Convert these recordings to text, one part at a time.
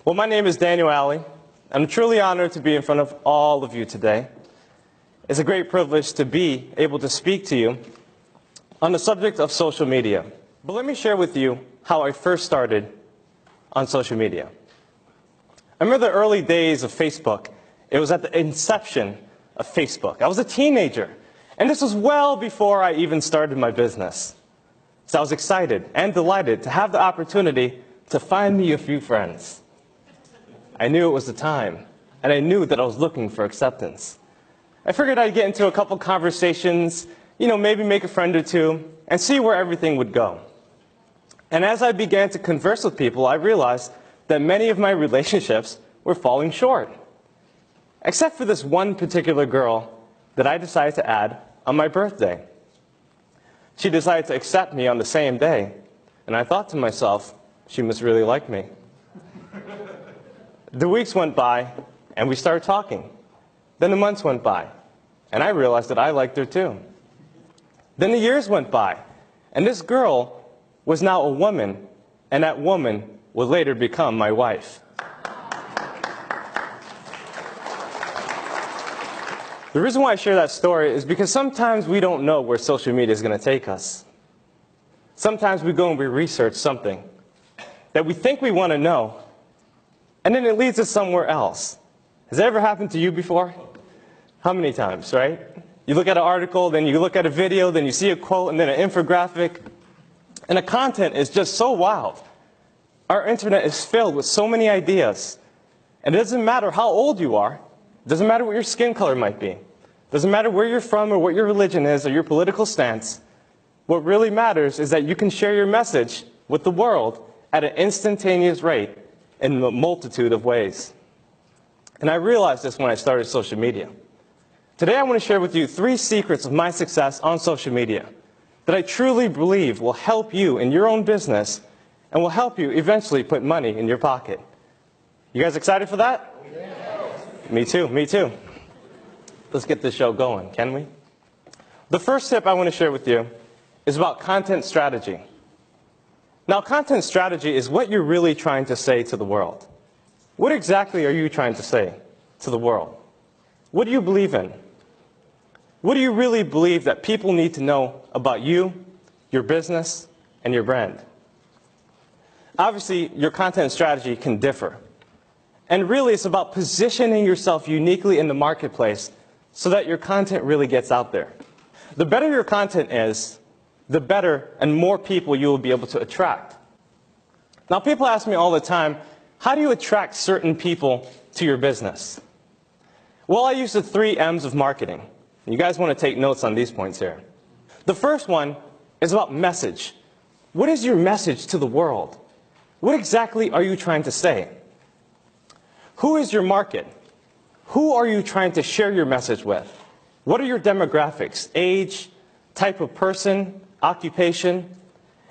Well, my name is Daniel Alley. I'm truly honored to be in front of all of you today. It's a great privilege to be able to speak to you on the subject of social media. But let me share with you how I first started on social media. I remember the early days of Facebook. It was at the inception of Facebook. I was a teenager, and this was well before I even started my business. So I was excited and delighted to have the opportunity to find me a few friends. I knew it was the time, and I knew that I was looking for acceptance. I figured I'd get into a couple conversations, maybe make a friend or two, and see where everything would go. And as I began to converse with people, I realized that many of my relationships were falling short. Except for this one particular girl that I decided to add on my birthday. She decided to accept me on the same day, and I thought to myself, she must really like me. The weeks went by, and we started talking. Then the months went by, and I realized that I liked her too. Then the years went by, and this girl was now a woman, and that woman would later become my wife. The reason why I share that story is because sometimes we don't know where social media is going to take us. Sometimes we go and we research something that we think we want to know, and then it leads us somewhere else. Has that ever happened to you before? How many times, right? You look at an article, then you look at a video, then you see a quote, and then an infographic, and the content is just so wild. Our internet is filled with so many ideas, and it doesn't matter how old you are. It doesn't matter what your skin color might be. It doesn't matter where you're from or what your religion is or your political stance. What really matters is that you can share your message with the world at an instantaneous rate in a multitude of ways. And I realized this when I started social media. Today I want to share with you 3 secrets of my success on social media that I truly believe will help you in your own business and will help you eventually put money in your pocket. You guys excited for that? Me too, me too. Let's get this show going, can we? The first tip I want to share with you is about content strategy. Now, content strategy is what you're really trying to say to the world. What exactly are you trying to say to the world? What do you believe in? What do you really believe that people need to know about you, your business, and your brand? Obviously, your content strategy can differ. And really, it's about positioning yourself uniquely in the marketplace so that your content really gets out there. The better your content is, the better and more people you will be able to attract. Now, people ask me all the time, how do you attract certain people to your business? Well, I use the 3 M's of marketing. You guys want to take notes on these points here. The first one is about message. What is your message to the world? What exactly are you trying to say? Who is your market? Who are you trying to share your message with? What are your demographics? Age, type of person, occupation?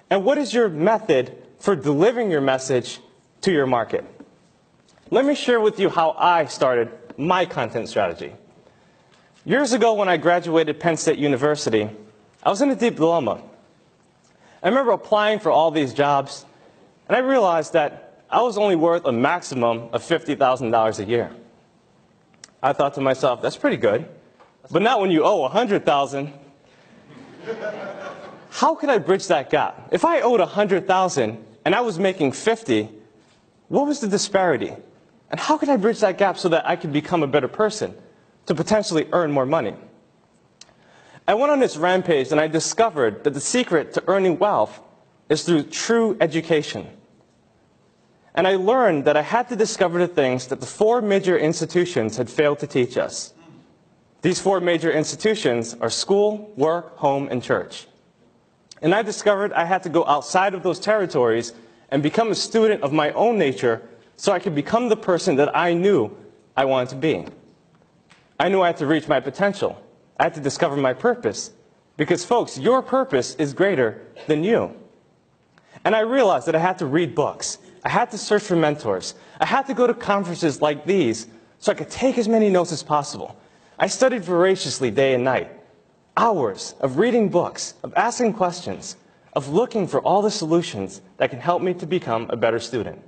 And what is your method for delivering your message to your market? Let me share with you how I started my content strategy. Years ago when I graduated Penn State University, I was in a deep dilemma. I remember applying for all these jobs, and I realized that I was only worth a maximum of $50,000 a year. I thought to myself, that's pretty good, but not when you owe $100,000. How could I bridge that gap? If I owed $100,000 and I was making $50,000, what was the disparity? And how could I bridge that gap so that I could become a better person to potentially earn more money? I went on this rampage and I discovered that the secret to earning wealth is through true education. And I learned that I had to discover the things that the 4 major institutions had failed to teach us. These 4 major institutions are school, work, home, and church. And I discovered I had to go outside of those territories and become a student of my own nature so I could become the person that I knew I wanted to be. I knew I had to reach my potential. I had to discover my purpose. Because, folks, your purpose is greater than you. And I realized that I had to read books. I had to search for mentors. I had to go to conferences like these so I could take as many notes as possible. I studied voraciously day and night. Hours of reading books, of asking questions, of looking for all the solutions that can help me to become a better student.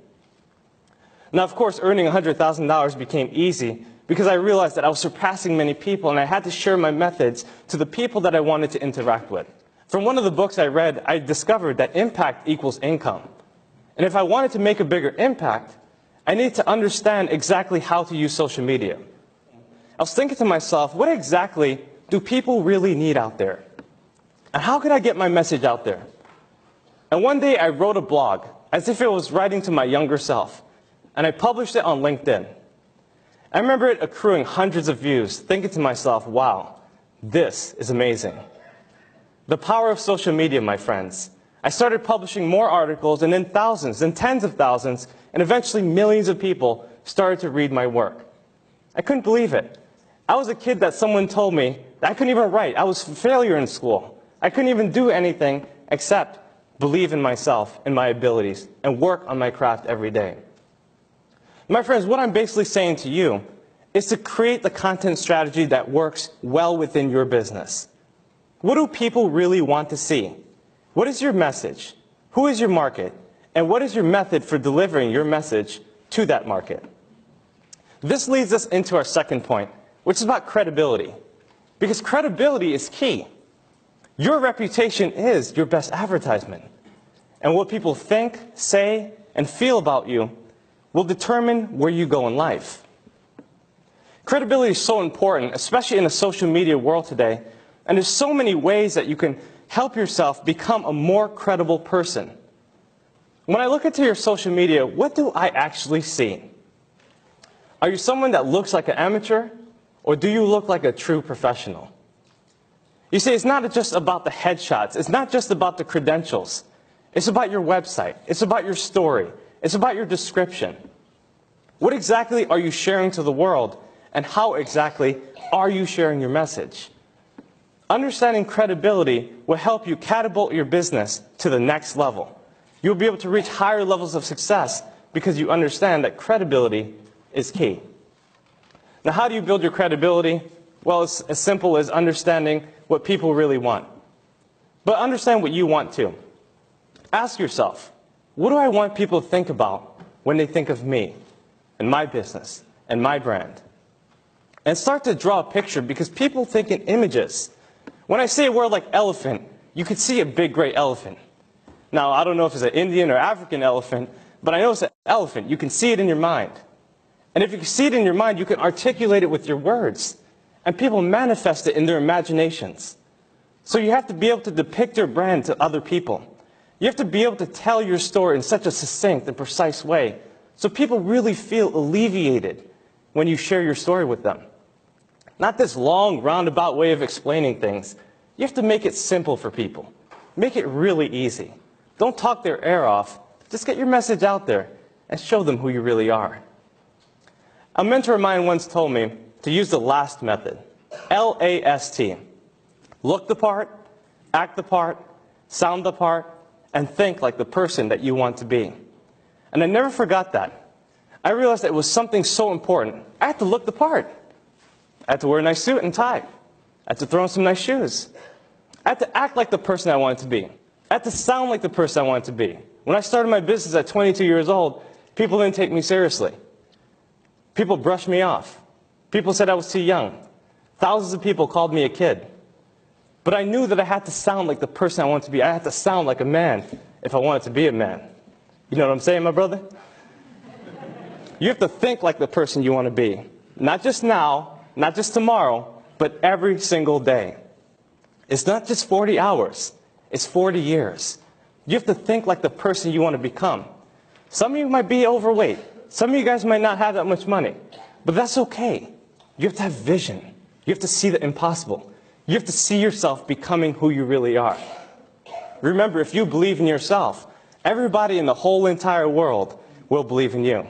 Now, of course, earning $100,000 became easy because I realized that I was surpassing many people, and I had to share my methods to the people that I wanted to interact with. From one of the books I read, I discovered that impact equals income. And if I wanted to make a bigger impact, I needed to understand exactly how to use social media. I was thinking to myself, what exactly do people really need out there? And how could I get my message out there? And one day I wrote a blog, as if it was writing to my younger self, and I published it on LinkedIn. I remember it accruing hundreds of views, thinking to myself, wow, this is amazing. The power of social media, my friends. I started publishing more articles, and then thousands and tens of thousands, and eventually millions of people started to read my work. I couldn't believe it. I was a kid that someone told me that I couldn't even write. I was a failure in school. I couldn't even do anything except believe in myself and my abilities and work on my craft every day. My friends, what I'm basically saying to you is to create the content strategy that works well within your business. What do people really want to see? What is your message? Who is your market? And what is your method for delivering your message to that market? This leads us into our second point, which is about credibility. Because credibility is key. Your reputation is your best advertisement. And what people think, say, and feel about you will determine where you go in life. Credibility is so important, especially in the social media world today. And there's so many ways that you can help yourself become a more credible person. When I look into your social media, what do I actually see? Are you someone that looks like an amateur, or do you look like a true professional? You see, it's not just about the headshots. It's not just about the credentials. It's about your website. It's about your story. It's about your description. What exactly are you sharing to the world, and how exactly are you sharing your message? Understanding credibility will help you catapult your business to the next level. You'll be able to reach higher levels of success because you understand that credibility is key. Now, how do you build your credibility? Well, it's as simple as understanding what people really want. But understand what you want too. Ask yourself, what do I want people to think about when they think of me and my business and my brand? And start to draw a picture, because people think in images. When I say a word like elephant, you could see a big gray elephant. Now, I don't know if it's an Indian or African elephant, but I know it's an elephant. You can see it in your mind. And if you can see it in your mind, you can articulate it with your words. And people manifest it in their imaginations. So you have to be able to depict your brand to other people. You have to be able to tell your story in such a succinct and precise way, so people really feel alleviated when you share your story with them. Not this long, roundabout way of explaining things. You have to make it simple for people. Make it really easy. Don't talk their ear off. Just get your message out there and show them who you really are. A mentor of mine once told me to use the LAST method. L-A-S-T. Look the part, act the part, sound the part, and think like the person that you want to be. And I never forgot that. I realized that it was something so important. I had to look the part. I had to wear a nice suit and tie. I had to throw on some nice shoes. I had to act like the person I wanted to be. I had to sound like the person I wanted to be. When I started my business at 22 years old, people didn't take me seriously. People brushed me off. People said I was too young. Thousands of people called me a kid. But I knew that I had to sound like the person I wanted to be. I had to sound like a man if I wanted to be a man. You know what I'm saying, my brother? You have to think like the person you want to be. Not just now, not just tomorrow, but every single day. It's not just 40 hours. It's 40 years. You have to think like the person you want to become. Some of you might be overweight. Some of you guys might not have that much money. But that's okay. You have to have vision. You have to see the impossible. You have to see yourself becoming who you really are. Remember, if you believe in yourself, everybody in the whole entire world will believe in you.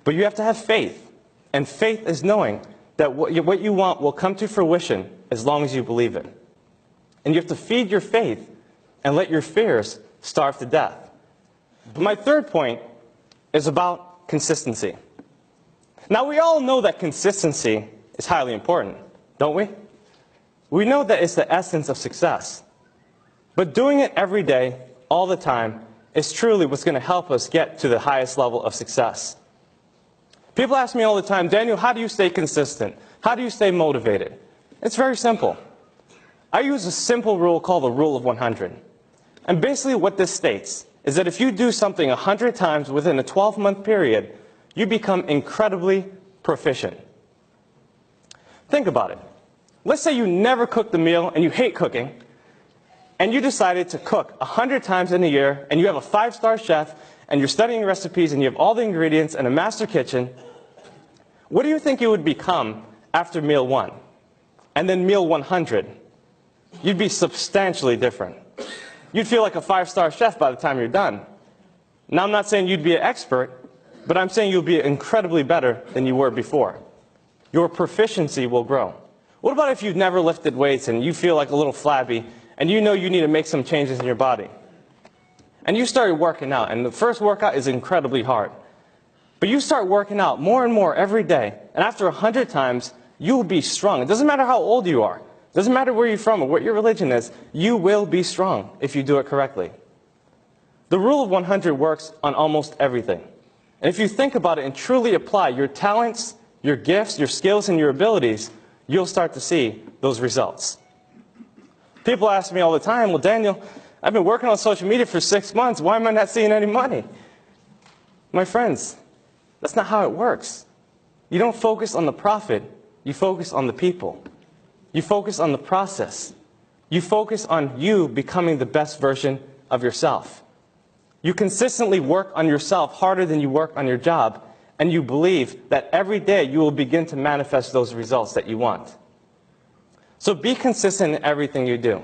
But you have to have faith. And faith is knowing that what you want will come to fruition as long as you believe it. And you have to feed your faith and let your fears starve to death. But my third point is about consistency. Now, we all know that consistency is highly important, don't we? We know that it's the essence of success. But doing it every day, all the time, is truly what's going to help us get to the highest level of success. People ask me all the time, Daniel, how do you stay consistent? How do you stay motivated? It's very simple. I use a simple rule called the rule of 100. And basically what this states is that if you do something 100 times within a 12-month period, you become incredibly proficient. Think about it. Let's say you never cooked a meal and you hate cooking, and you decided to cook 100 times in a year, and you have a 5-star chef, and you're studying recipes, and you have all the ingredients and a master kitchen. What do you think you would become after meal 1? And then meal 100? You'd be substantially different. You'd feel like a 5-star chef by the time you're done. Now, I'm not saying you'd be an expert, but I'm saying you'll be incredibly better than you were before. Your proficiency will grow. What about if you've never lifted weights and you feel like a little flabby and you know you need to make some changes in your body? And you started working out, and the first workout is incredibly hard. But you start working out more and more every day, and after 100 times, you'll be strong. It doesn't matter how old you are. It doesn't matter where you're from or what your religion is. You will be strong if you do it correctly. The rule of 100 works on almost everything. And if you think about it and truly apply your talents, your gifts, your skills, and your abilities, you'll start to see those results. People ask me all the time, well, Daniel, I've been working on social media for 6 months. Why am I not seeing any money? My friends, that's not how it works. You don't focus on the profit. You focus on the people. You focus on the process. You focus on you becoming the best version of yourself. You consistently work on yourself harder than you work on your job, and you believe that every day you will begin to manifest those results that you want. So be consistent in everything you do.